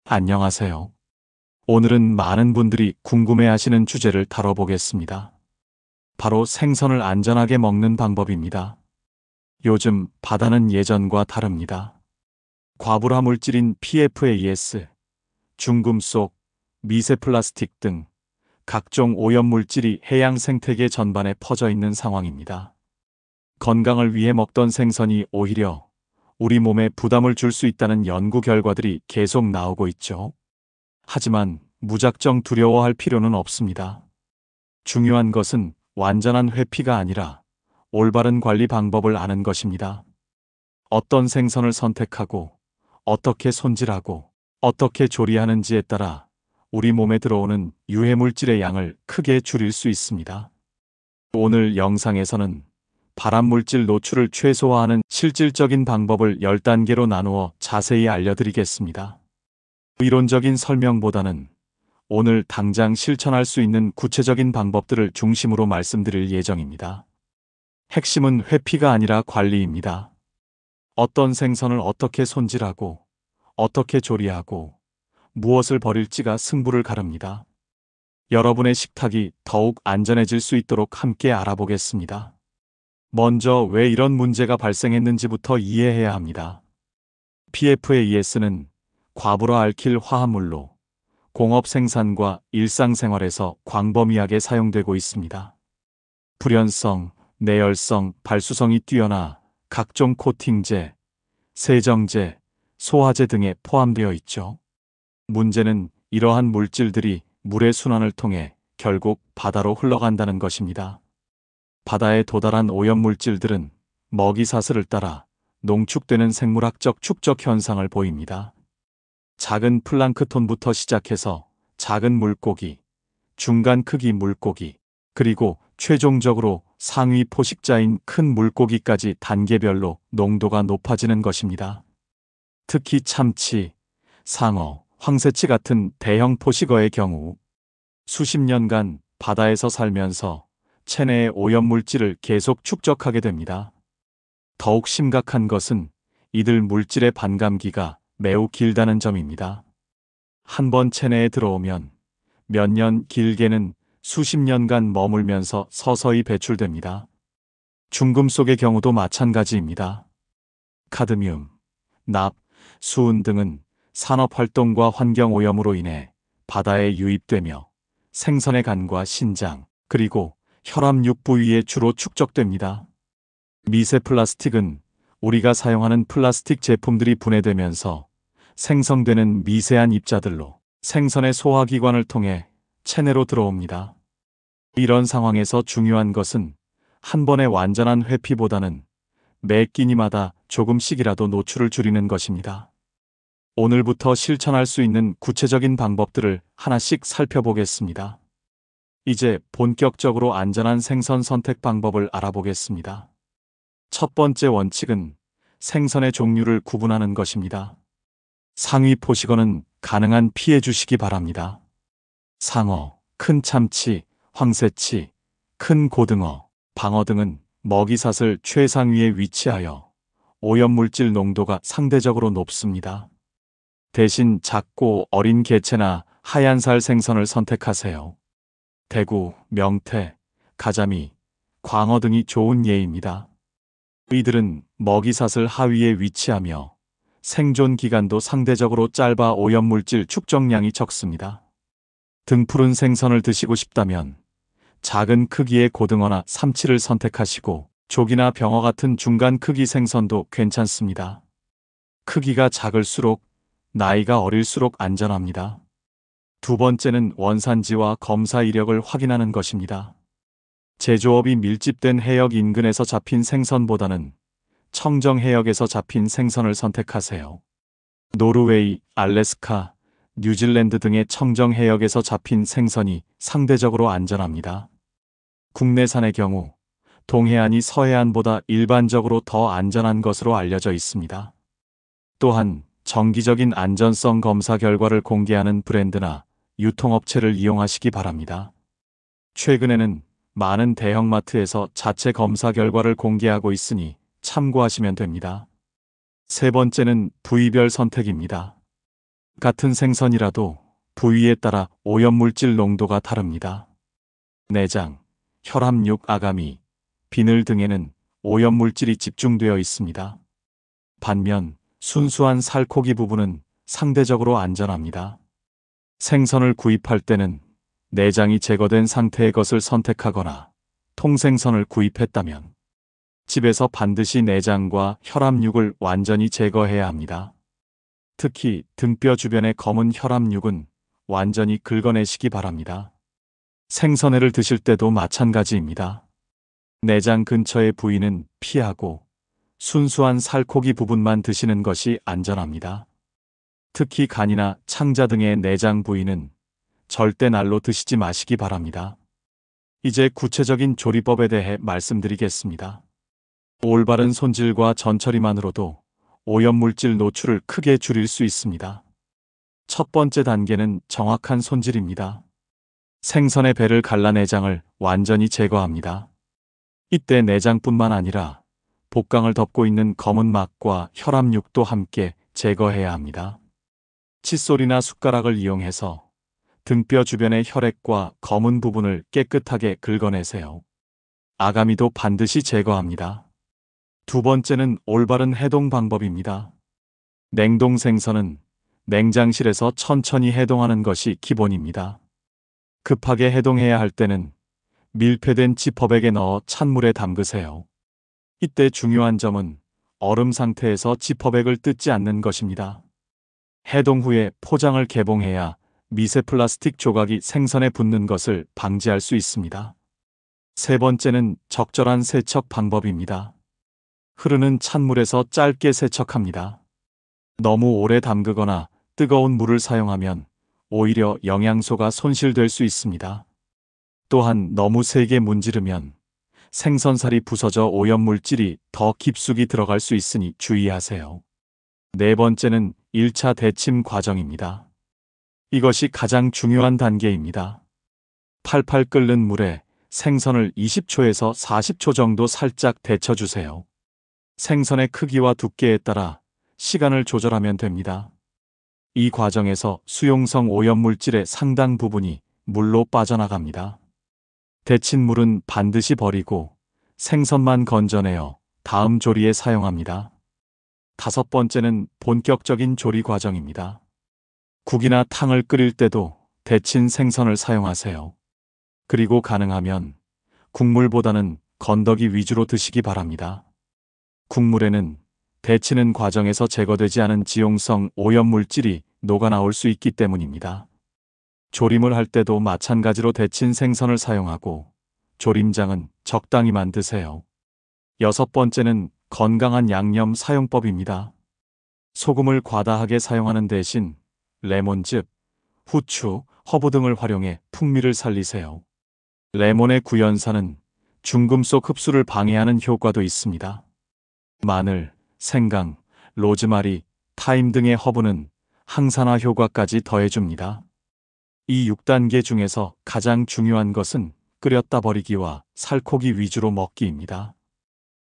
안녕하세요. 오늘은 많은 분들이 궁금해하시는 주제를 다뤄보겠습니다. 바로 생선을 안전하게 먹는 방법입니다. 요즘 바다는 예전과 다릅니다. 과불화 물질인 PFAS, 중금속, 미세 플라스틱 등 각종 오염 물질이 해양 생태계 전반에 퍼져 있는 상황입니다. 건강을 위해 먹던 생선이 오히려 우리 몸에 부담을 줄 수 있다는 연구 결과들이 계속 나오고 있죠. 하지만 무작정 두려워할 필요는 없습니다. 중요한 것은 완전한 회피가 아니라 올바른 관리 방법을 아는 것입니다. 어떤 생선을 선택하고, 어떻게 손질하고, 어떻게 조리하는지에 따라 우리 몸에 들어오는 유해물질의 양을 크게 줄일 수 있습니다. 오늘 영상에서는 발암물질 노출을 최소화하는 실질적인 방법을 10단계로 나누어 자세히 알려드리겠습니다. 이론적인 설명보다는 오늘 당장 실천할 수 있는 구체적인 방법들을 중심으로 말씀드릴 예정입니다. 핵심은 회피가 아니라 관리입니다. 어떤 생선을 어떻게 손질하고, 어떻게 조리하고, 무엇을 버릴지가 승부를 가릅니다. 여러분의 식탁이 더욱 안전해질 수 있도록 함께 알아보겠습니다. 먼저 왜 이런 문제가 발생했는지부터 이해해야 합니다. PFAS는 과불화 알킬 화합물로 공업 생산과 일상생활에서 광범위하게 사용되고 있습니다. 불연성, 내열성, 발수성이 뛰어나 각종 코팅제, 세정제, 소화제 등에 포함되어 있죠. 문제는 이러한 물질들이 물의 순환을 통해 결국 바다로 흘러간다는 것입니다. 바다에 도달한 오염물질들은 먹이사슬을 따라 농축되는 생물학적 축적 현상을 보입니다. 작은 플랑크톤부터 시작해서 작은 물고기, 중간 크기 물고기, 그리고 최종적으로 상위 포식자인 큰 물고기까지 단계별로 농도가 높아지는 것입니다. 특히 참치, 상어, 황새치 같은 대형 포식어의 경우 수십 년간 바다에서 살면서 체내의 오염물질을 계속 축적하게 됩니다. 더욱 심각한 것은 이들 물질의 반감기가 매우 길다는 점입니다. 한 번 체내에 들어오면 몇 년, 길게는 수십 년간 머물면서 서서히 배출됩니다. 중금속의 경우도 마찬가지입니다. 카드뮴, 납, 수은 등은 산업활동과 환경오염으로 인해 바다에 유입되며 생선의 간과 신장, 그리고 혈압육 부위에 주로 축적됩니다. 미세 플라스틱은 우리가 사용하는 플라스틱 제품들이 분해되면서 생성되는 미세한 입자들로 생선의 소화기관을 통해 체내로 들어옵니다. 이런 상황에서 중요한 것은 한 번의 완전한 회피보다는 매 끼니마다 조금씩이라도 노출을 줄이는 것입니다. 오늘부터 실천할 수 있는 구체적인 방법들을 하나씩 살펴보겠습니다. 이제 본격적으로 안전한 생선 선택 방법을 알아보겠습니다. 첫 번째 원칙은 생선의 종류를 구분하는 것입니다. 상위 포식어는 가능한 피해 주시기 바랍니다. 상어, 큰 참치, 황새치, 큰 고등어, 방어 등은 먹이사슬 최상위에 위치하여 오염물질 농도가 상대적으로 높습니다. 대신 작고 어린 개체나 하얀살 생선을 선택하세요. 대구, 명태, 가자미, 광어 등이 좋은 예입니다. 이들은 먹이사슬 하위에 위치하며 생존 기간도 상대적으로 짧아 오염물질 축적량이 적습니다. 등푸른 생선을 드시고 싶다면 작은 크기의 고등어나 삼치를 선택하시고 조기나 병어 같은 중간 크기 생선도 괜찮습니다. 크기가 작을수록 나이가 어릴수록 안전합니다. 두 번째는 원산지와 검사 이력을 확인하는 것입니다. 제조업이 밀집된 해역 인근에서 잡힌 생선보다는 청정 해역에서 잡힌 생선을 선택하세요. 노르웨이, 알래스카, 뉴질랜드 등의 청정 해역에서 잡힌 생선이 상대적으로 안전합니다. 국내산의 경우 동해안이 서해안보다 일반적으로 더 안전한 것으로 알려져 있습니다. 또한 정기적인 안전성 검사 결과를 공개하는 브랜드나 유통업체를 이용하시기 바랍니다. 최근에는 많은 대형마트에서 자체 검사 결과를 공개하고 있으니 참고하시면 됩니다. 세 번째는 부위별 선택입니다. 같은 생선이라도 부위에 따라 오염물질 농도가 다릅니다. 내장, 혈압육, 아가미, 비늘 등에는 오염물질이 집중되어 있습니다. 반면 순수한 살코기 부분은 상대적으로 안전합니다. 생선을 구입할 때는 내장이 제거된 상태의 것을 선택하거나 통생선을 구입했다면 집에서 반드시 내장과 혈압육을 완전히 제거해야 합니다. 특히 등뼈 주변의 검은 혈압육은 완전히 긁어내시기 바랍니다. 생선회를 드실 때도 마찬가지입니다. 내장 근처의 부위는 피하고 순수한 살코기 부분만 드시는 것이 안전합니다. 특히 간이나 창자 등의 내장 부위는 절대 날로 드시지 마시기 바랍니다. 이제 구체적인 조리법에 대해 말씀드리겠습니다. 올바른 손질과 전처리만으로도 오염물질 노출을 크게 줄일 수 있습니다. 첫 번째 단계는 정확한 손질입니다. 생선의 배를 갈라 내장을 완전히 제거합니다. 이때 내장뿐만 아니라 복강을 덮고 있는 검은 막과 혈압육도 함께 제거해야 합니다. 칫솔이나 숟가락을 이용해서 등뼈 주변의 혈액과 검은 부분을 깨끗하게 긁어내세요. 아가미도 반드시 제거합니다. 두 번째는 올바른 해동 방법입니다. 냉동 생선은 냉장실에서 천천히 해동하는 것이 기본입니다. 급하게 해동해야 할 때는 밀폐된 지퍼백에 넣어 찬물에 담그세요. 이때 중요한 점은 얼음 상태에서 지퍼백을 뜯지 않는 것입니다. 해동 후에 포장을 개봉해야 미세 플라스틱 조각이 생선에 붙는 것을 방지할 수 있습니다. 세 번째는 적절한 세척 방법입니다. 흐르는 찬물에서 짧게 세척합니다. 너무 오래 담그거나 뜨거운 물을 사용하면 오히려 영양소가 손실될 수 있습니다. 또한 너무 세게 문지르면 생선살이 부서져 오염물질이 더 깊숙이 들어갈 수 있으니 주의하세요. 네 번째는 1차 데침 과정입니다. 이것이 가장 중요한 단계입니다. 팔팔 끓는 물에 생선을 20초에서 40초 정도 살짝 데쳐주세요. 생선의 크기와 두께에 따라 시간을 조절하면 됩니다. 이 과정에서 수용성 오염물질의 상당 부분이 물로 빠져나갑니다. 데친 물은 반드시 버리고 생선만 건져내어 다음 조리에 사용합니다. 다섯 번째는 본격적인 조리 과정입니다. 국이나 탕을 끓일 때도 데친 생선을 사용하세요. 그리고 가능하면 국물보다는 건더기 위주로 드시기 바랍니다. 국물에는 데치는 과정에서 제거되지 않은 지용성 오염물질이 녹아나올 수 있기 때문입니다. 조림을 할 때도 마찬가지로 데친 생선을 사용하고 조림장은 적당히만 드세요. 여섯 번째는 건강한 양념 사용법입니다. 소금을 과다하게 사용하는 대신 레몬즙, 후추, 허브 등을 활용해 풍미를 살리세요. 레몬의 구연산은 중금속 흡수를 방해하는 효과도 있습니다. 마늘, 생강, 로즈마리, 타임 등의 허브는 항산화 효과까지 더해줍니다. 이 6단계 중에서 가장 중요한 것은 끓였다 버리기와 살코기 위주로 먹기입니다.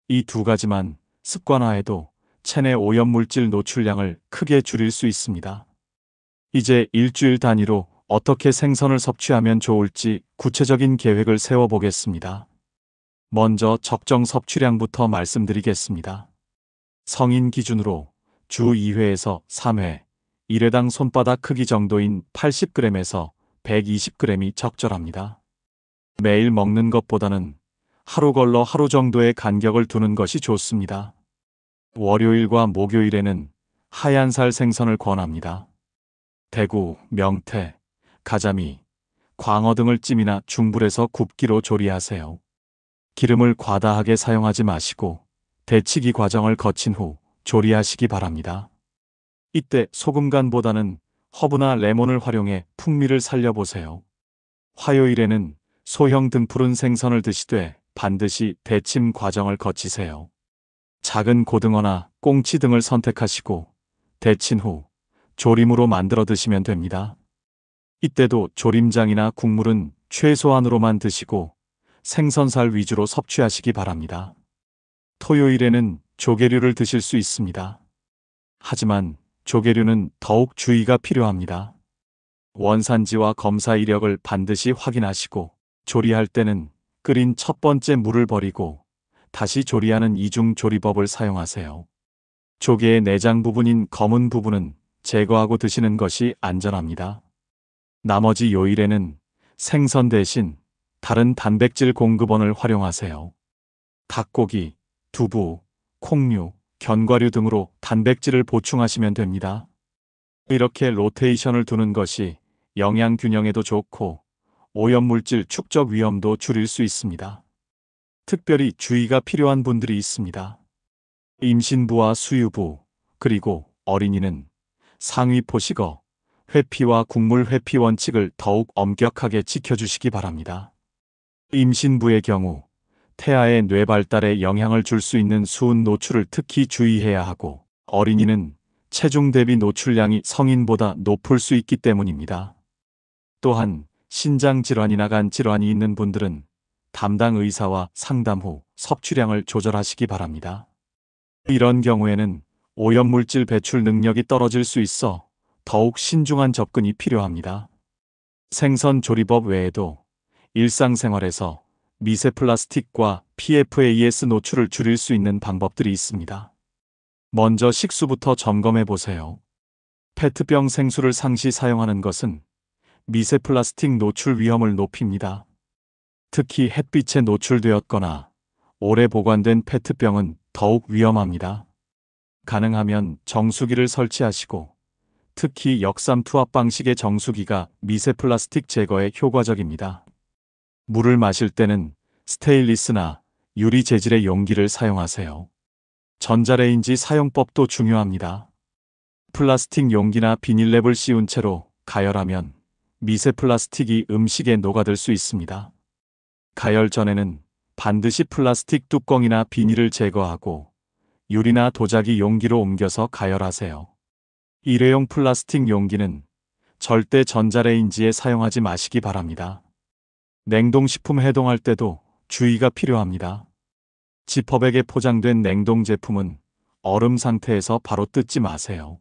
이 두 가지만 습관화해도 체내 오염물질 노출량을 크게 줄일 수 있습니다. 이제 일주일 단위로 어떻게 생선을 섭취하면 좋을지 구체적인 계획을 세워보겠습니다. 먼저 적정 섭취량부터 말씀드리겠습니다. 성인 기준으로 주 2회에서 3회, 1회당 손바닥 크기 정도인 80g에서 120g이 적절합니다. 매일 먹는 것보다는 하루 걸러 하루 정도의 간격을 두는 것이 좋습니다. 월요일과 목요일에는 하얀살 생선을 권합니다. 대구, 명태, 가자미, 광어 등을 찜이나 중불에서 굽기로 조리하세요. 기름을 과다하게 사용하지 마시고 데치기 과정을 거친 후 조리하시기 바랍니다. 이때 소금간보다는 허브나 레몬을 활용해 풍미를 살려보세요. 화요일에는 소형 등푸른 생선을 드시되 반드시 데침 과정을 거치세요. 작은 고등어나 꽁치 등을 선택하시고 데친 후 조림으로 만들어 드시면 됩니다. 이때도 조림장이나 국물은 최소한으로만 드시고 생선살 위주로 섭취하시기 바랍니다. 토요일에는 조개류를 드실 수 있습니다. 하지만 조개류는 더욱 주의가 필요합니다. 원산지와 검사 이력을 반드시 확인하시고 조리할 때는 끓인 첫 번째 물을 버리고 다시 조리하는 이중 조리법을 사용하세요. 조개의 내장 부분인 검은 부분은 제거하고 드시는 것이 안전합니다. 나머지 요일에는 생선 대신 다른 단백질 공급원을 활용하세요. 닭고기, 두부, 콩류, 견과류 등으로 단백질을 보충하시면 됩니다. 이렇게 로테이션을 두는 것이 영양 균형에도 좋고 오염물질 축적 위험도 줄일 수 있습니다. 특별히 주의가 필요한 분들이 있습니다. 임신부와 수유부, 그리고 어린이는 상위 포식어, 회피와 국물 회피 원칙을 더욱 엄격하게 지켜주시기 바랍니다. 임신부의 경우 태아의 뇌 발달에 영향을 줄 수 있는 수은 노출을 특히 주의해야 하고 어린이는 체중 대비 노출량이 성인보다 높을 수 있기 때문입니다. 또한 신장 질환이나 간 질환이 있는 분들은 담당 의사와 상담 후 섭취량을 조절하시기 바랍니다. 이런 경우에는 오염물질 배출 능력이 떨어질 수 있어 더욱 신중한 접근이 필요합니다. 생선 조리법 외에도 일상생활에서 미세 플라스틱과 PFAS 노출을 줄일 수 있는 방법들이 있습니다. 먼저 식수부터 점검해 보세요. 페트병 생수를 상시 사용하는 것은 미세 플라스틱 노출 위험을 높입니다. 특히 햇빛에 노출되었거나 오래 보관된 페트병은 더욱 위험합니다. 가능하면 정수기를 설치하시고 특히 역삼 투합 방식의 정수기가 미세 플라스틱 제거에 효과적입니다. 물을 마실 때는 스테인리스나 유리 재질의 용기를 사용하세요. 전자레인지 사용법도 중요합니다. 플라스틱 용기나 비닐랩을 씌운 채로 가열하면 미세 플라스틱이 음식에 녹아들 수 있습니다. 가열 전에는 반드시 플라스틱 뚜껑이나 비닐을 제거하고 유리나 도자기 용기로 옮겨서 가열하세요. 일회용 플라스틱 용기는 절대 전자레인지에 사용하지 마시기 바랍니다. 냉동식품 해동할 때도 주의가 필요합니다. 지퍼백에 포장된 냉동 제품은 얼음 상태에서 바로 뜯지 마세요.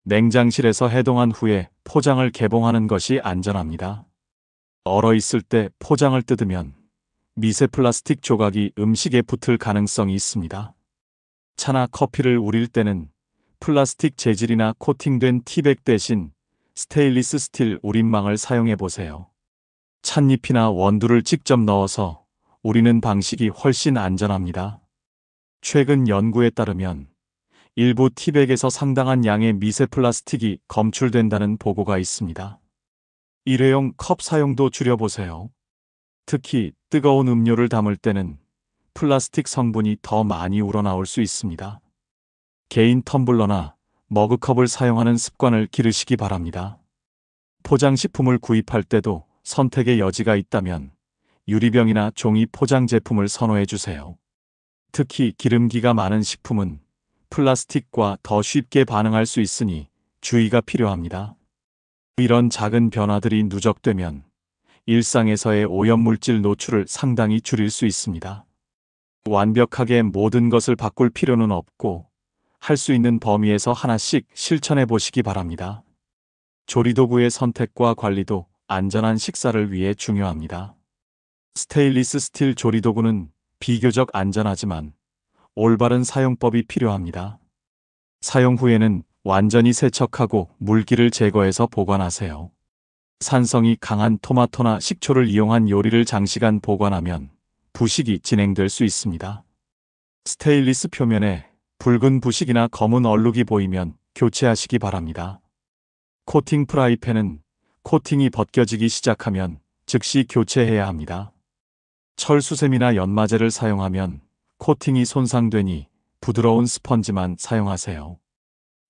냉장실에서 해동한 후에 포장을 개봉하는 것이 안전합니다. 얼어 있을 때 포장을 뜯으면 미세 플라스틱 조각이 음식에 붙을 가능성이 있습니다. 차나 커피를 우릴 때는 플라스틱 재질이나 코팅된 티백 대신 스테인리스 스틸 우린망을 사용해 보세요. 찻잎이나 원두를 직접 넣어서 우리는 방식이 훨씬 안전합니다. 최근 연구에 따르면 일부 티백에서 상당한 양의 미세 플라스틱이 검출된다는 보고가 있습니다. 일회용 컵 사용도 줄여보세요. 특히 뜨거운 음료를 담을 때는 플라스틱 성분이 더 많이 우러나올 수 있습니다. 개인 텀블러나 머그컵을 사용하는 습관을 기르시기 바랍니다. 포장식품을 구입할 때도 선택의 여지가 있다면 유리병이나 종이 포장 제품을 선호해 주세요. 특히 기름기가 많은 식품은 플라스틱과 더 쉽게 반응할 수 있으니 주의가 필요합니다. 이런 작은 변화들이 누적되면 일상에서의 오염물질 노출을 상당히 줄일 수 있습니다. 완벽하게 모든 것을 바꿀 필요는 없고 할 수 있는 범위에서 하나씩 실천해 보시기 바랍니다. 조리도구의 선택과 관리도 안전한 식사를 위해 중요합니다. 스테인리스 스틸 조리도구는 비교적 안전하지만 올바른 사용법이 필요합니다. 사용 후에는 완전히 세척하고 물기를 제거해서 보관하세요. 산성이 강한 토마토나 식초를 이용한 요리를 장시간 보관하면 부식이 진행될 수 있습니다. 스테인리스 표면에 붉은 부식이나 검은 얼룩이 보이면 교체하시기 바랍니다. 코팅 프라이팬은 코팅이 벗겨지기 시작하면 즉시 교체해야 합니다. 철수세미나 연마제를 사용하면 코팅이 손상되니 부드러운 스펀지만 사용하세요.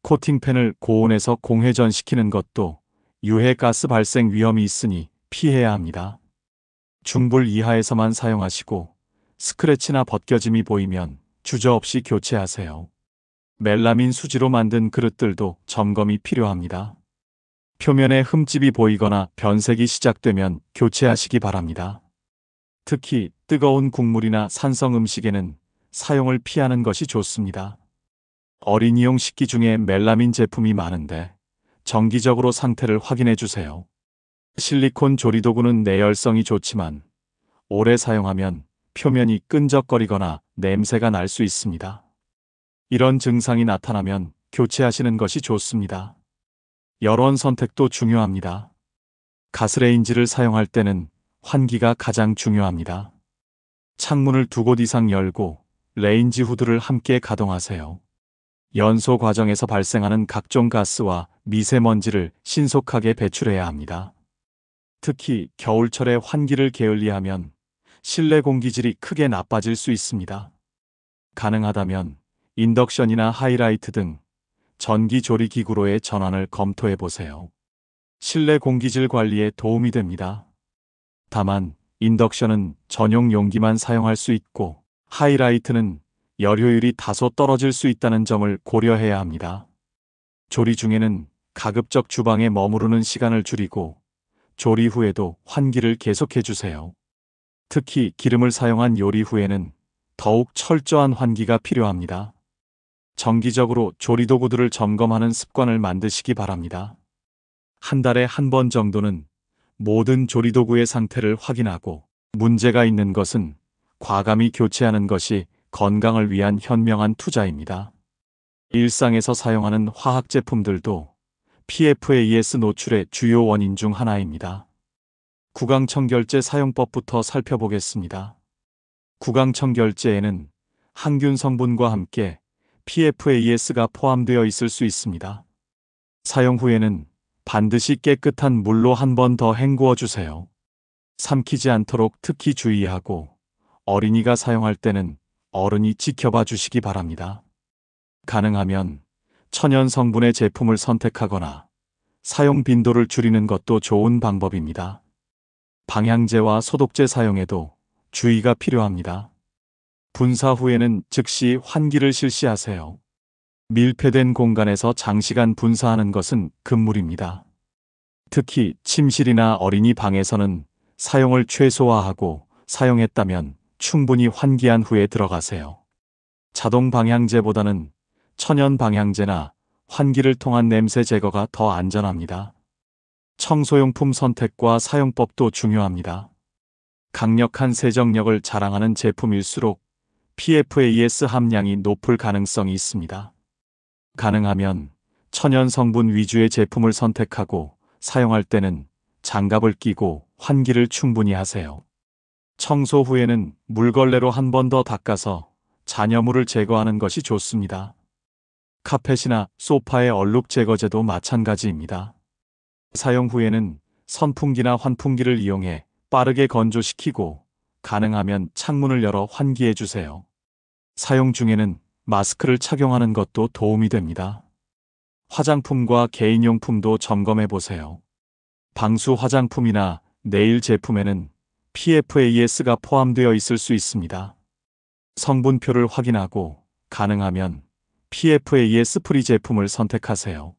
코팅팬을 고온에서 공회전시키는 것도 유해가스 발생 위험이 있으니 피해야 합니다. 중불 이하에서만 사용하시고 스크래치나 벗겨짐이 보이면 주저없이 교체하세요. 멜라민 수지로 만든 그릇들도 점검이 필요합니다. 표면에 흠집이 보이거나 변색이 시작되면 교체하시기 바랍니다. 특히 뜨거운 국물이나 산성 음식에는 사용을 피하는 것이 좋습니다. 어린이용 식기 중에 멜라민 제품이 많은데 정기적으로 상태를 확인해 주세요. 실리콘 조리도구는 내열성이 좋지만 오래 사용하면 표면이 끈적거리거나 냄새가 날 수 있습니다. 이런 증상이 나타나면 교체하시는 것이 좋습니다. 여론 선택도 중요합니다. 가스레인지를 사용할 때는 환기가 가장 중요합니다. 창문을 2곳 이상 열고 레인지 후드를 함께 가동하세요. 연소 과정에서 발생하는 각종 가스와 미세먼지를 신속하게 배출해야 합니다. 특히 겨울철에 환기를 게을리하면 실내 공기질이 크게 나빠질 수 있습니다. 가능하다면 인덕션이나 하이라이트 등 전기 조리 기구로의 전환을 검토해 보세요. 실내 공기질 관리에 도움이 됩니다. 다만 인덕션은 전용 용기만 사용할 수 있고 하이라이트는 열효율이 다소 떨어질 수 있다는 점을 고려해야 합니다. 조리 중에는 가급적 주방에 머무르는 시간을 줄이고 조리 후에도 환기를 계속해 주세요. 특히 기름을 사용한 요리 후에는 더욱 철저한 환기가 필요합니다. 정기적으로 조리도구들을 점검하는 습관을 만드시기 바랍니다. 한 달에 한 번 정도는 모든 조리도구의 상태를 확인하고 문제가 있는 것은 과감히 교체하는 것이 건강을 위한 현명한 투자입니다. 일상에서 사용하는 화학 제품들도 PFAS 노출의 주요 원인 중 하나입니다. 구강청결제 사용법부터 살펴보겠습니다. 구강청결제에는 항균 성분과 함께 PFAS가 포함되어 있을 수 있습니다. 사용 후에는 반드시 깨끗한 물로 한 번 더 헹구어 주세요. 삼키지 않도록 특히 주의하고 어린이가 사용할 때는 어른이 지켜봐 주시기 바랍니다. 가능하면 천연 성분의 제품을 선택하거나 사용 빈도를 줄이는 것도 좋은 방법입니다. 방향제와 소독제 사용에도 주의가 필요합니다. 분사 후에는 즉시 환기를 실시하세요. 밀폐된 공간에서 장시간 분사하는 것은 금물입니다. 특히 침실이나 어린이 방에서는 사용을 최소화하고 사용했다면 충분히 환기한 후에 들어가세요. 자동 방향제보다는 천연 방향제나 환기를 통한 냄새 제거가 더 안전합니다. 청소용품 선택과 사용법도 중요합니다. 강력한 세정력을 자랑하는 제품일수록 PFAS 함량이 높을 가능성이 있습니다. 가능하면 천연 성분 위주의 제품을 선택하고 사용할 때는 장갑을 끼고 환기를 충분히 하세요. 청소 후에는 물걸레로 한 번 더 닦아서 잔여물을 제거하는 것이 좋습니다. 카펫이나 소파의 얼룩 제거제도 마찬가지입니다. 사용 후에는 선풍기나 환풍기를 이용해 빠르게 건조시키고 가능하면 창문을 열어 환기해 주세요. 사용 중에는 마스크를 착용하는 것도 도움이 됩니다. 화장품과 개인용품도 점검해 보세요. 방수 화장품이나 네일 제품에는 PFAS가 포함되어 있을 수 있습니다. 성분표를 확인하고 가능하면 PFAS 프리 제품을 선택하세요.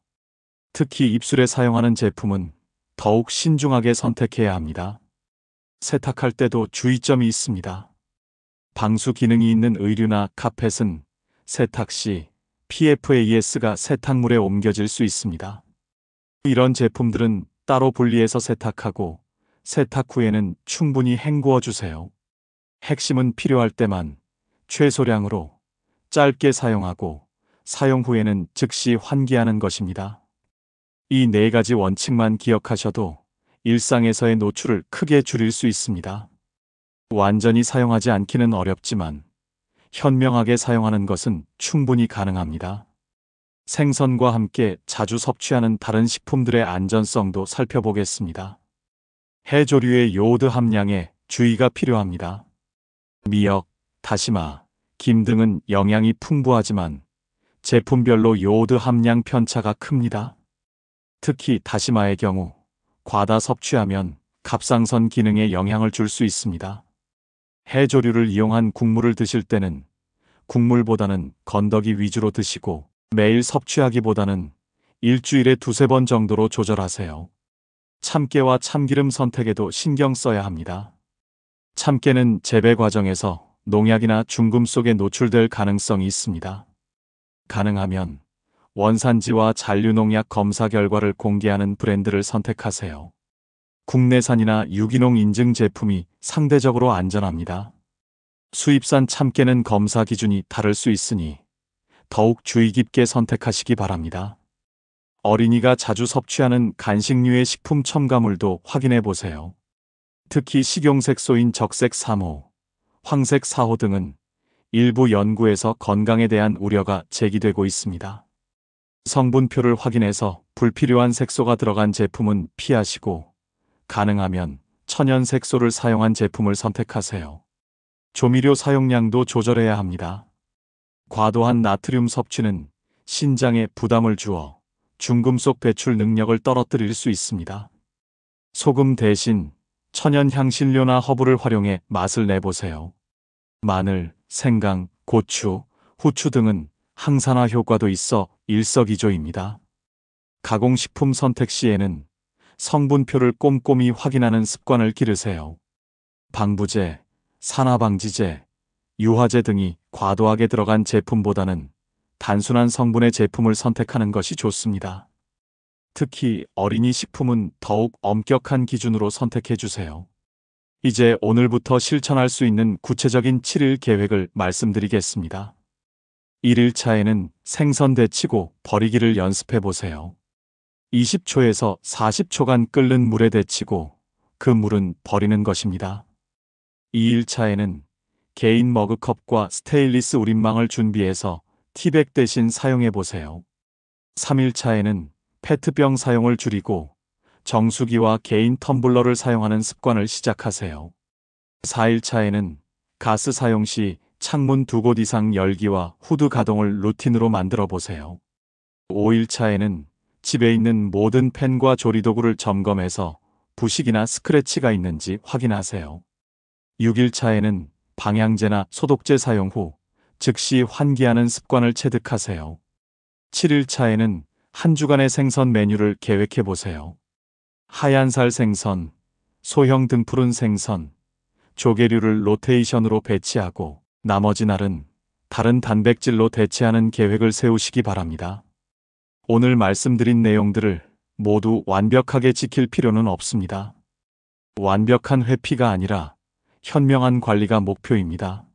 특히 입술에 사용하는 제품은 더욱 신중하게 선택해야 합니다. 세탁할 때도 주의점이 있습니다. 방수 기능이 있는 의류나 카펫은 세탁 시 PFAS가 세탁물에 옮겨질 수 있습니다. 이런 제품들은 따로 분리해서 세탁하고 세탁 후에는 충분히 헹구어 주세요. 핵심은 필요할 때만 최소량으로 짧게 사용하고 사용 후에는 즉시 환기하는 것입니다. 이 4가지 원칙만 기억하셔도 일상에서의 노출을 크게 줄일 수 있습니다. 완전히 사용하지 않기는 어렵지만 현명하게 사용하는 것은 충분히 가능합니다. 생선과 함께 자주 섭취하는 다른 식품들의 안전성도 살펴보겠습니다. 해조류의 요오드 함량에 주의가 필요합니다. 미역, 다시마, 김 등은 영양이 풍부하지만 제품별로 요오드 함량 편차가 큽니다. 특히 다시마의 경우 과다 섭취하면 갑상선 기능에 영향을 줄 수 있습니다. 해조류를 이용한 국물을 드실 때는 국물보다는 건더기 위주로 드시고 매일 섭취하기보다는 일주일에 2~3번 정도로 조절하세요. 참깨와 참기름 선택에도 신경 써야 합니다. 참깨는 재배 과정에서 농약이나 중금 속에 노출될 가능성이 있습니다. 가능하면 원산지와 잔류농약 검사 결과를 공개하는 브랜드를 선택하세요. 국내산이나 유기농 인증 제품이 상대적으로 안전합니다. 수입산 참깨는 검사 기준이 다를 수 있으니 더욱 주의 깊게 선택하시기 바랍니다. 어린이가 자주 섭취하는 간식류의 식품 첨가물도 확인해 보세요. 특히 식용색소인 적색 3호, 황색 4호 등은 일부 연구에서 건강에 대한 우려가 제기되고 있습니다. 성분표를 확인해서 불필요한 색소가 들어간 제품은 피하시고 가능하면 천연 색소를 사용한 제품을 선택하세요. 조미료 사용량도 조절해야 합니다. 과도한 나트륨 섭취는 신장에 부담을 주어 중금속 배출 능력을 떨어뜨릴 수 있습니다. 소금 대신 천연 향신료나 허브를 활용해 맛을 내보세요. 마늘, 생강, 고추, 후추 등은 항산화 효과도 있어 일석이조입니다. 가공식품 선택 시에는 성분표를 꼼꼼히 확인하는 습관을 기르세요. 방부제, 산화방지제, 유화제 등이 과도하게 들어간 제품보다는 단순한 성분의 제품을 선택하는 것이 좋습니다. 특히 어린이 식품은 더욱 엄격한 기준으로 선택해 주세요. 이제 오늘부터 실천할 수 있는 구체적인 7일 계획을 말씀드리겠습니다. 1일차에는 생선 데치고 버리기를 연습해 보세요. 20초에서 40초간 끓는 물에 데치고 그 물은 버리는 것입니다. 2일차에는 개인 머그컵과 스테인리스 우린망을 준비해서 티백 대신 사용해 보세요. 3일차에는 페트병 사용을 줄이고 정수기와 개인 텀블러를 사용하는 습관을 시작하세요. 4일차에는 가스 사용 시 창문 2곳 이상 열기와 후드 가동을 루틴으로 만들어 보세요. 5일차에는 집에 있는 모든 팬과 조리도구를 점검해서 부식이나 스크래치가 있는지 확인하세요. 6일차에는 방향제나 소독제 사용 후 즉시 환기하는 습관을 체득하세요. 7일차에는 한 주간의 생선 메뉴를 계획해 보세요. 하얀살 생선, 소형 등푸른 생선, 조개류를 로테이션으로 배치하고 나머지 날은 다른 단백질로 대체하는 계획을 세우시기 바랍니다. 오늘 말씀드린 내용들을 모두 완벽하게 지킬 필요는 없습니다. 완벽한 회피가 아니라 현명한 관리가 목표입니다.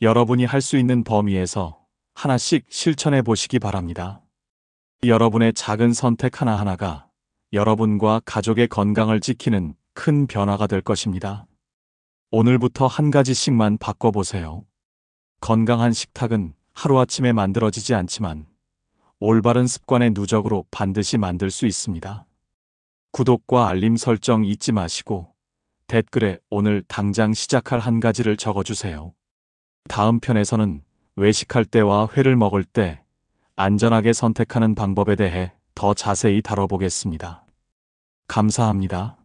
여러분이 할 수 있는 범위에서 하나씩 실천해 보시기 바랍니다. 여러분의 작은 선택 하나하나가 여러분과 가족의 건강을 지키는 큰 변화가 될 것입니다. 오늘부터 한 가지씩만 바꿔보세요. 건강한 식탁은 하루아침에 만들어지지 않지만 올바른 습관의 누적으로 반드시 만들 수 있습니다. 구독과 알림 설정 잊지 마시고 댓글에 오늘 당장 시작할 한 가지를 적어주세요. 다음 편에서는 외식할 때와 회를 먹을 때 안전하게 선택하는 방법에 대해 더 자세히 다뤄보겠습니다. 감사합니다.